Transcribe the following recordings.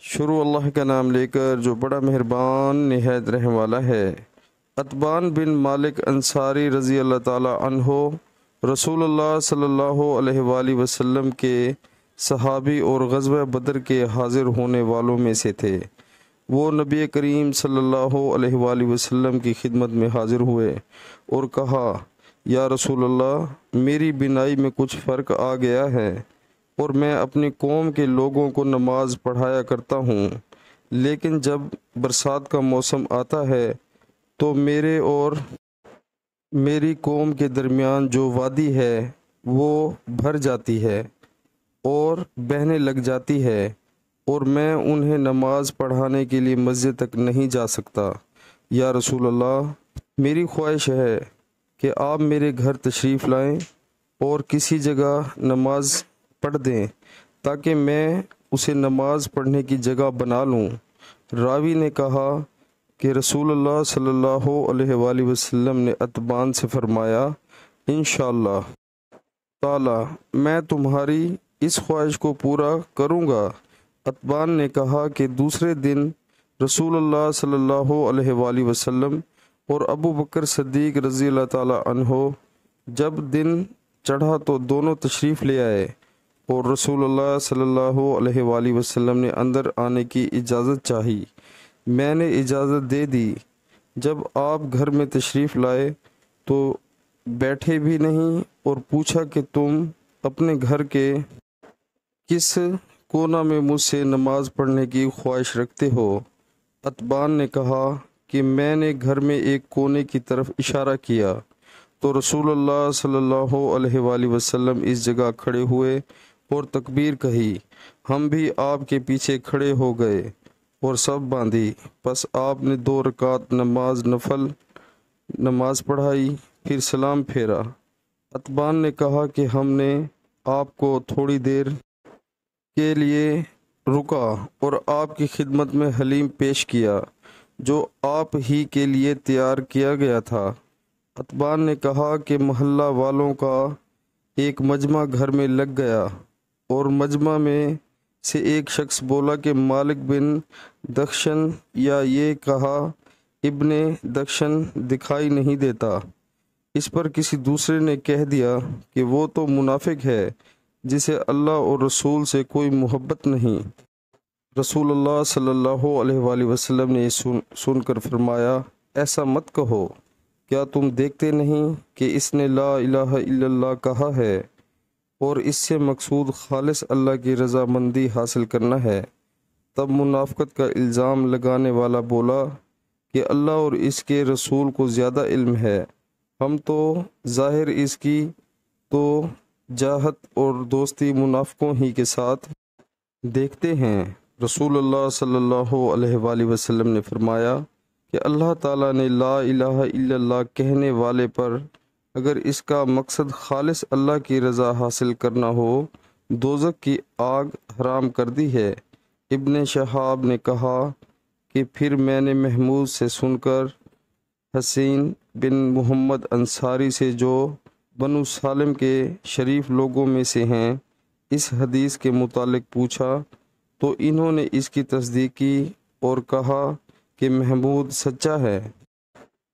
شروع اللہ کا نام لے کر جو بڑا مہربان نہایت رحم والا ہے۔ اتبان بن مالک انصاری رضی اللہ تعالی عنہ رسول اللہ صلی اللہ علیہ وآلہ وسلم کے صحابی اور غزوہ بدر کے حاضر ہونے والوں میں سے تھے۔ وہ نبی کریم صلی اللہ علیہ وآلہ وسلم کی خدمت میں حاضر ہوئے اور کہا، یا رسول اللہ، میری بینائی میں کچھ فرق آ گیا ہے اور میں اپنی قوم کے لوگوں کو نماز پڑھایا کرتا ہوں، لیکن جب برسات کا موسم آتا ہے تو میرے اور میری قوم کے درمیان جو وادی ہے وہ بھر جاتی ہے اور بہنے لگ جاتی ہے اور میں انہیں نماز پڑھانے کے لیے مسجد تک نہیں جا سکتا۔ یا رسول اللہ، میری خواہش ہے کہ آپ میرے گھر تشریف لائیں اور کسی جگہ نماز پڑھ دیں تاکہ میں اسے نماز پڑھنے کی جگہ بنا لوں۔ راوی نے کہا کہ رسول اللہ صلی اللہ علیہ وآلہ وسلم نے اتبان سے فرمایا، انشاءاللہ تعالی میں تمہاری اس خواہش کو پورا کروں گا۔ اتبان نے کہا کہ دوسرے دن رسول اللہ صلی اللہ علیہ وآلہ وسلم اور ابو بکر صدیق رضی اللہ تعالی عنہ جب دن چڑھا تو دونوں تشریف لے آئے اور رسول اللہ صلی اللہ علیہ وآلہ وسلم نے اندر آنے کی اجازت چاہی۔ میں نے اجازت دے دی۔ جب آپ گھر میں تشریف لائے تو بیٹھے بھی نہیں اور پوچھا کہ تم اپنے گھر کے کس کونا میں مجھ سے نماز پڑھنے کی خواہش رکھتے ہو؟ اتبان نے کہا کہ میں نے گھر میں ایک کونے کی طرف اشارہ کیا تو رسول اللہ صلی اللہ علیہ وآلہ وسلم اس جگہ کھڑے ہوئے اور تکبیر کہی۔ ہم بھی آپ کے پیچھے کھڑے ہو گئے اور سب باندھی۔ پس آپ نے 2 رکعت نفل نماز پڑھائی، پھر سلام پھیرا۔ اتبان نے کہا کہ ہم نے آپ کو تھوڑی دیر کے لیے رکا اور آپ کی خدمت میں حلیم پیش کیا جو آپ ہی کے لیے تیار کیا گیا تھا۔ اتبان نے کہا کہ محلہ والوں کا ایک مجمع گھر میں لگ گیا اور مجمع میں سے ایک شخص بولا کہ مالک بن دخشن، یا یہ کہا ابن دخشن دکھائی نہیں دیتا۔ اس پر کسی دوسرے نے کہہ دیا کہ وہ تو منافق ہے جسے اللہ اور رسول سے کوئی محبت نہیں۔ رسول اللہ صلی اللہ علیہ وآلہ وسلم نے یہ سن کر فرمایا، ایسا مت کہو، کیا تم دیکھتے نہیں کہ اس نے لا الہ الا اللہ کہا ہے اور اس سے مقصود خالص اللہ کی رضامندی حاصل کرنا ہے؟ تب منافقت کا الزام لگانے والا بولا کہ اللہ اور اس کے رسول کو زیادہ علم ہے، ہم تو ظاہر اس کی تو جاہت اور دوستی منافقوں ہی کے ساتھ دیکھتے ہیں۔ رسول اللہ صلی اللہ علیہ وآلہ وسلم نے فرمایا کہ اللہ تعالیٰ نے لا الہ الا اللہ کہنے والے پر اگر اس کا مقصد خالص اللہ کی رضا حاصل کرنا ہو، دوزخ کی آگ حرام کر دی ہے۔ ابن شہاب نے کہا کہ پھر میں نے محمود سے سن کر حسین بن محمد انصاری سے، جو بنو سالم کے شریف لوگوں میں سے ہیں، اس حدیث کے متعلق پوچھا تو انہوں نے اس کی تصدیق کی اور کہا کہ محمود سچا ہے۔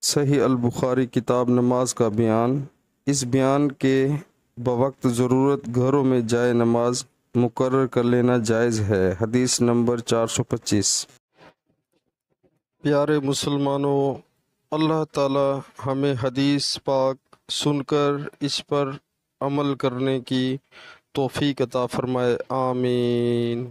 صحیح البخاری کتاب نماز کا بیان۔ اس بیان کے بوقت ضرورت گھروں میں جائے نماز مقرر کر لینا جائز ہے۔ حدیث نمبر 425۔ پیارے مسلمانوں، اللہ تعالی ہمیں حدیث پاک سن کر اس پر عمل کرنے کی توفیق عطا فرمائے، آمین۔